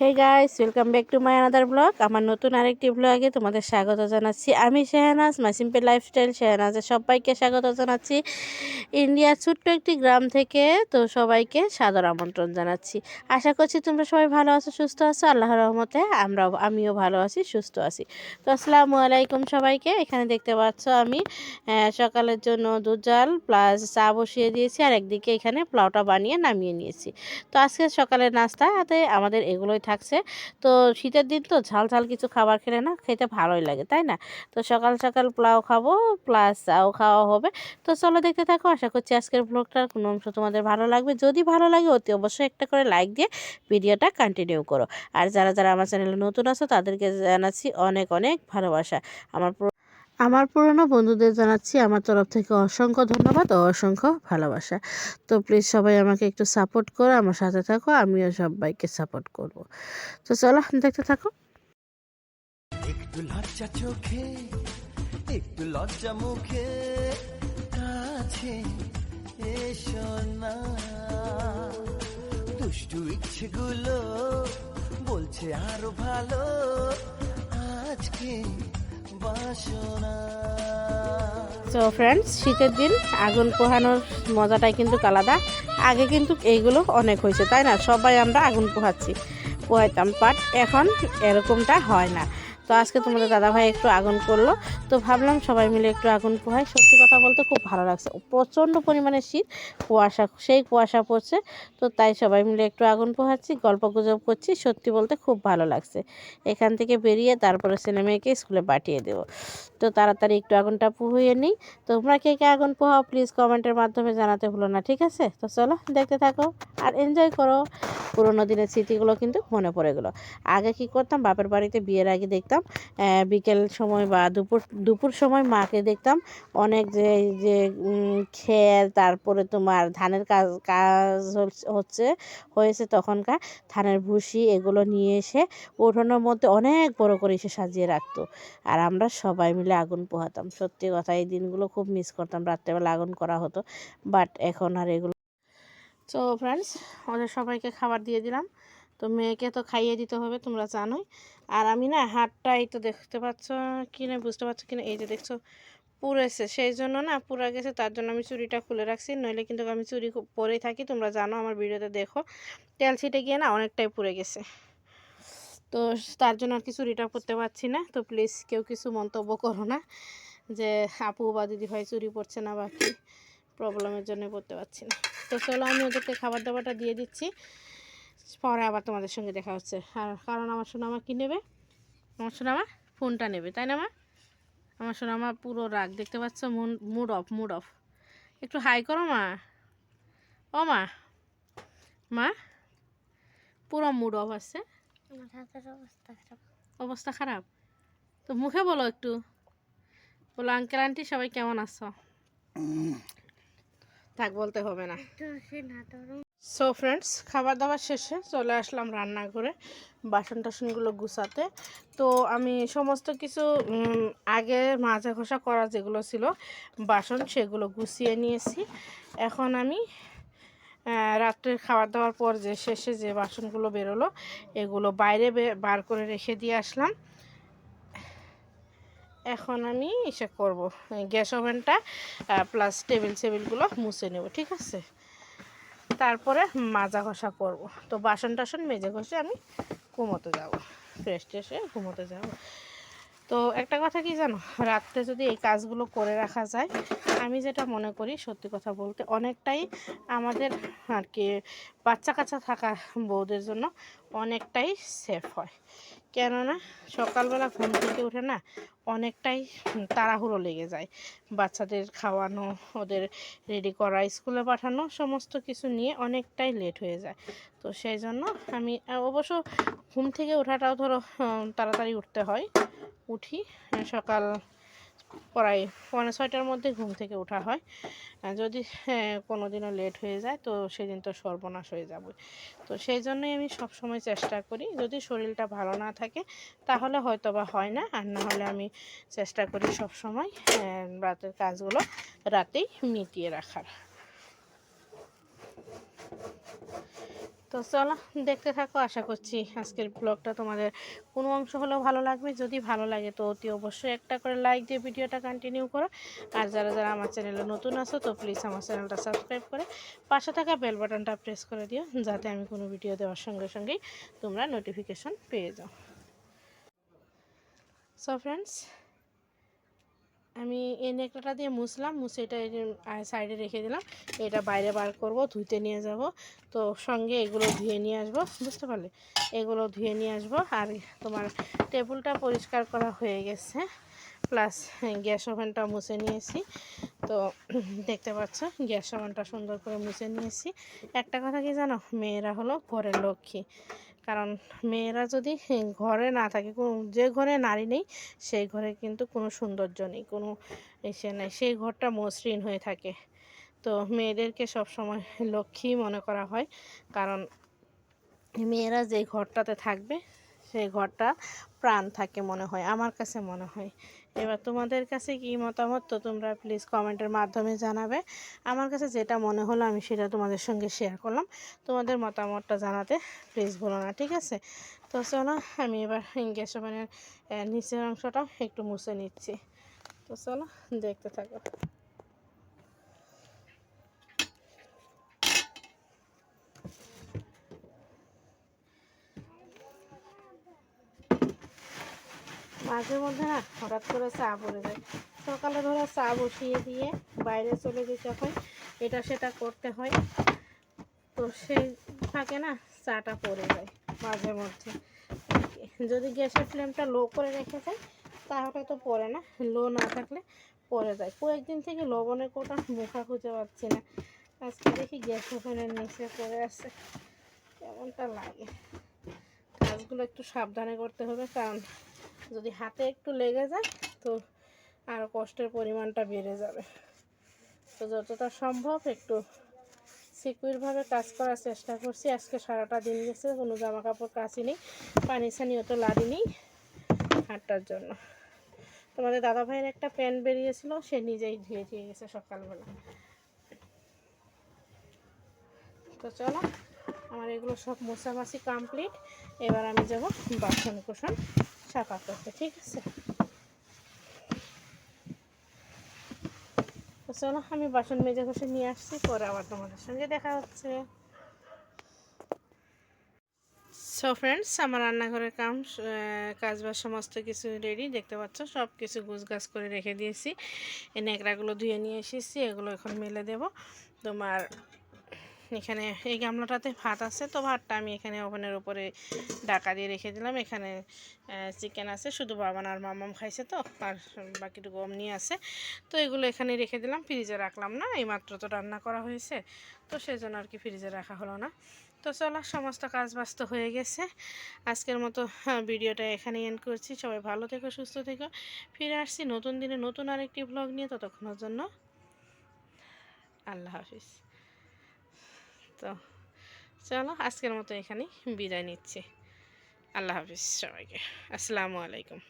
Hey guys, welcome back to my another blog. আমার নতুন আরেকটি ব্লগে তোমাদের স্বাগত জানাচ্ছি। আমি শেহনাজ, মাই সিম্পল লাইফস্টাইল শেহনাজের সবাইকে স্বাগত জানাচ্ছি ইন্ডিয়ার ছোট্ট একটি গ্রাম থেকে। তো সবাইকে সাদর আমন্ত্রণ জানাচ্ছি। আশা করছি তোমরা সবাই ভালো আছো, সুস্থ আছো। আল্লাহর রহমতে আমিও ভালো আছি, সুস্থ আছি। তো আসসালামু আলাইকুম সবাইকে। এখানে দেখতে পাচ্ছ আমি সকালের জন্য দুধ জাল প্লাস চা বসিয়ে দিয়েছি, আর একদিকে এখানে পোলাওটা বানিয়ে নামিয়ে নিয়েছি। তো আজকে সকালের নাস্তাতে আমাদের এগুলোই থাকছে। তো শীতের দিন তো ঝাল ঝাল কিছু খাবার খেলে না খেতে ভালোই লাগে, তাই না? তো সকাল সকাল পোলাও খাবো প্লাস চাও খাওয়া হবে। তো চলো দেখতে থাকো। আশা করছি আজকের ব্লগটার কোনো অংশ তোমাদের ভালো লাগবে। যদি ভালো লাগে অতি অবশ্যই একটা করে লাইক দিয়ে ভিডিওটা কন্টিনিউ করো। আর যারা যারা আমার চ্যানেলে নতুন আছো তাদেরকে জানাচ্ছি অনেক অনেক ভালোবাসা। আমার পুরনো বন্ধুদের জানাচ্ছি আমার তরফ থেকে অসংখ্য ধন্যবাদ ও অসংখ্য ভালোবাসা। তো প্লিজ সবাই আমাকে একটু সাপোর্ট করো, আমার সাথে থাকো, আমিও সবাইকে সাপোর্ট করব। তো চলো দেখতে থাকো। একটু লজ্জা চোখে, একটু লজ্জা মুখে, কাছে এসো না। দুষ্টু ইচ্ছেগুলো বলছে আরো ভালো, আজকে বাসনা। তো ফ্রেন্ডস, শীতের দিন আগুন পোহানোর মজাটাই কিন্তু আলাদা। আগে কিন্তু এইগুলো অনেক হয়েছে, তাই না? সবাই আমরা আগুন পোহাইতাম, বাট এখন এরকমটা হয় না। তো আজকে তোমাদের দাদাভাই একটু আগুন করলো, তো ভাবলাম সবাই মিলে একটু আগুন পোহাই। সত্যি কথা বলতে খুব ভালো লাগছে। প্রচণ্ড পরিমাণে শীত, কুয়াশা পড়ছে। তো তাই সবাই মিলে একটু আগুন পোহাচ্ছি, গল্প গুজব করছি। সত্যি বলতে খুব ভালো লাগছে। এখান থেকে বেরিয়ে তারপরে ছেলে মেয়েকে স্কুলে পাঠিয়ে দেবো। তো তাড়াতাড়ি একটু আগুনটা পুহিয়ে নিই। তোমরা কে কে আগুন পোহাও প্লিজ কমেন্টের মাধ্যমে জানাতে ভুলো না, ঠিক আছে? তো চলো দেখতে থাকো আর এনজয় করো। পুরোনো দিনের স্মৃতিগুলো কিন্তু মনে পড়ে গেলো। আগে কি করতাম, বাপের বাড়িতে বিয়ের আগে দেখতাম বিকেল সময় বা দুপুর সময় মাকে দেখতাম অনেক যে যে খের, তারপরে তোমার ধানের কাজ হয়েছে তখনকার ধানের ভুসি, এগুলো নিয়ে এসে উঠোনের মধ্যে অনেক বড় করে এসে সাজিয়ে রাখতো। আর আমরা সবাই মিলে আগুন পোহাতাম। সত্যি কথা, এই দিনগুলো খুব মিস করতাম। রাত্রেবেলা আগুন করা হতো, বাট এখন আর এগুলো। তো ফ্রেন্ডস, ওদের সবাইকে খাবার দিয়ে দিলাম। তো মেয়েকে তো খাইয়ে দিতে হবে, তোমরা জানোই। আর আমি না হাতটা এই তো দেখতে পাচ্ছ কি না, বুঝতে পারছো কিনা, এই যে দেখছো পুড়েছে, সেই জন্য না পুড়ে গেছে, তার জন্য আমি চুড়িটা খুলে রাখছি। নইলে কিন্তু আমি চুড়ি পরেই থাকি, তোমরা জানো, আমার ভিডিওতে দেখো তেল ছিটে গিয়ে না অনেকটাই পুড়ে গেছে। তো তার জন্য আর কি চুড়িটা পরতে পারছি না। তো প্লিজ কেউ কিছু মন্তব্য করো না যে আপু বা দিদি ভাই চুড়ি পরছে না বা কি প্রবলেমের জন্য পরতে পারছি না। তো চলো আমি ওদেরকে খাবার দাবারটা দিয়ে দিচ্ছি, পরে আবার তোমাদের সঙ্গে দেখা হচ্ছে। আর কারণ আমার সোনামা কী নেবে, আমার সোনামা ফোনটা নেবে, তাই না মা? আমার সোনামা পুরো রাগ, দেখতে পাচ্ছ, মুড অফ। একটু হাই করো মা। ও মা, মা পুরো মুড অফ আছে, অবস্থা খারাপ। তো মুখে বলো একটু, বলো আঙ্কেল আন্টি সবাই কেমন আছো। থাক, বলতে হবে না। সো ফ্রেন্ডস, খাবার দাবার শেষে চলে আসলাম রান্নাঘরে বাসন টাসনগুলো গুছাতে। তো আমি সমস্ত কিছু আগে মাজা ঘষা করা যেগুলো ছিল বাসন, সেগুলো গুছিয়ে নিয়েছি। এখন আমি রাত্রে খাবার দাওয়ার পর যে শেষে যে বাসনগুলো বেরোলো এগুলো বাইরে বার করে রেখে দিয়ে আসলাম। এখন আমি এসে করব গ্যাস ওভেনটা প্লাস টেবিলগুলো মুছে নেব, ঠিক আছে? তারপরে মাজা ঘষা করব। তো বাসন টাসন মেজে ঘষে আমি ঘুমোতে যাব, ফ্রেশ ট্রেশে ঘুমোতে যাব। তো একটা কথা কি জানো, রাত্রে যদি এই কাজগুলো করে রাখা যায়, আমি যেটা মনে করি সত্যি কথা বলতে অনেকটাই আমাদের আর কি বাচ্চা কাচ্চা থাকা বউদের জন্য অনেকটাই সেফ হয়। কেননা সকালবেলা ঘুম থেকে উঠে না অনেকটাই তাড়াহুড়ো লেগে যায়। বাচ্চাদের খাওয়ানো, ওদের রেডি করা, স্কুলে পাঠানো, সমস্ত কিছু নিয়ে অনেকটাই লেট হয়ে যায়। তো সেই জন্য আমি অবশ্য ঘুম থেকে ওঠাটাও ধরো তাড়াতাড়ি উঠতে হয়, উঠি সকাল প্রায় 5:45টার মধ্যে ঘুম থেকে ওঠা হয়। যদি কোনো দিনও লেট হয়ে যায় তো সেদিন তো সর্বনাশ হয়ে যাবে। তো সেই জন্যই আমি সব সময় চেষ্টা করি, যদি শরীরটা ভালো না থাকে তাহলে হয়তো বা হয় না, আর না হলে আমি চেষ্টা করি সব সময় রাতের কাজগুলো রাতেই মিটিয়ে রাখার। তো চলো দেখতে থাকো, আশা করছি আজকের ব্লগটা তোমাদের কোনো অংশ হলেও ভালো লাগবে। যদি ভালো লাগে তো অতি অবশ্যই একটা করে লাইক দিয়ে ভিডিওটা কন্টিনিউ করো। আর যারা যারা আমার চ্যানেলে নতুন আছো তো প্লিজ আমার চ্যানেলটা সাবস্ক্রাইব করে পাশে থাকা বেল বাটনটা প্রেস করে দিও, যাতে আমি কোনো ভিডিও দেওয়ার সঙ্গে সঙ্গেই তোমরা নোটিফিকেশন পেয়ে যাও। সো ফ্রেন্ডস, আমি এই নেকড়াটা দিয়ে মুছলাম, মুছে এটা সাইডে রেখে দিলাম। এটা বাইরে বার করব, ধুইতে নিয়ে যাব। তো সঙ্গে এগুলো ধুয়ে নিয়ে আসবো, বুঝতে পারলে? এগুলো ধুয়ে নিয়ে আসবো। আর তোমার টেবিলটা পরিষ্কার করা হয়ে গেছে, প্লাস গ্যাস ওভেনটা মুছে নিয়েছি। তো দেখতে পাচ্ছ গ্যাস ওভেনটা সুন্দর করে মুছে নিয়েছি। একটা কথা কি জানো, মেয়েরা হলো ঘরের লক্ষ্মী। কারণ মেয়েরা যদি ঘরে না থাকে, যে ঘরে নারী নেই সেই ঘরে কিন্তু কোনো সৌন্দর্য নেই, কোনো এসে নেই, সেই ঘরটা মসৃণ হয়ে থাকে। তো মেয়েদেরকে সবসময় লক্ষ্মী মনে করা হয়, কারণ মেয়েরা যে ঘরটাতে থাকবে সেই ঘরটা প্রাণ থাকে মনে হয়, আমার কাছে মনে হয়। এবার তোমাদের কাছে কি মতামত তো তোমরা প্লিজ কমেন্টের মাধ্যমে জানাবে। আমার কাছে যেটা মনে হলো আমি সেটা তোমাদের সঙ্গে শেয়ার করলাম। তোমাদের মতামতটা জানাতে প্লিজ বলো না, ঠিক আছে? তো চলো আমি এবার গ্যাস ওভেনের নিচের অংশটা একটু মুছে নিচ্ছি। তো চলো দেখতে থাকো। মাঝে মধ্যে না হঠাৎ করে চা পড়ে যায়। সকালে ধরো চা বসিয়ে দিয়ে বাইরে চলে যেতে হয়, এটা সেটা করতে হয়। তো সেই থাকে না, চাটা পড়ে যায় মাঝে মধ্যে। যদি গ্যাসের ফ্লেমটা লো করে রেখে যায় তাহলে তো পড়ে না, লো না থাকলে পড়ে যায়। কয়েকদিন থেকে লবণের কোটা মুখা খুঁজে পাচ্ছি না। আজকে দেখি গ্যাস ওভেনের নিচে পড়ে আছে, কেমনটা লাগে। কাজগুলো একটু সাবধানে করতে হবে, কারণ যদি হাতে একটু লেগে যায় তো আরও কষ্টের পরিমাণটা বেড়ে যাবে। তো যতটা সম্ভব একটু সিকিউরভাবে কাজ করার চেষ্টা করছি। আজকে সারাটা দিন গেছে, কোনো জামা কাপড় কাচি নেই, পানি ছানিও তো লাড়িনি হাঁটার জন্য। তোমাদের দাদা ভাইয়ের একটা প্যান্ট বেরিয়েছিল, সে নিজেই ধুয়ে দিয়ে গেছে সকালবেলা। তো চলো আমার এগুলো সব মোছামাছি কমপ্লিট। এবার আমি যাব বাসন কোসন সাফা করতে, ঠিক আছে? তো চলো আমি বাসন মেজে ঘষে নিয়ে আসছি, পরে আবার তোমাদের সঙ্গে দেখা হচ্ছে। সো ফ্রেন্ডস, আমার রান্নাঘরের কাজবাজ সমস্ত কিছু রেডি, দেখতে পাচ্ছ সব কিছু গুছগাছ করে রেখে দিয়েছি। এই ন্যাকড়াগুলো ধুয়ে নিয়ে এসেছি, এগুলো এখন মেলে দেব। তোমার এখানে এই গামলাটাতে ভাত আছে, তো ভাতটা আমি এখানে ওভেনের উপরে ঢাকা দিয়ে রেখে দিলাম। এখানে চিকেন আছে, শুধু বাবান আর মামাম খাইছে, তো আর বাকিটুকু অমনি আছে। তো এগুলো এখানে রেখে দিলাম, ফ্রিজে রাখলাম না, এইমাত্র তো রান্না করা হয়েছে, তো সেজন্য আর কি ফ্রিজে রাখা হলো না। তো চলো সমস্ত কাজ বাস্ত হয়ে গেছে, আজকের মতো ভিডিওটা এখানেই এন্ড করছি। সবাই ভালো থেকো, সুস্থ থেকো। ফিরে আসছি নতুন দিনে নতুন আরেকটি ব্লগ নিয়ে, ততক্ষণের জন্য আল্লাহ হাফিজ। তো চলো আজকের মতো এখানেই বিদায় নিচ্ছি। আল্লাহ হাফিজ সবাইকে, আসসালামু আলাইকুম।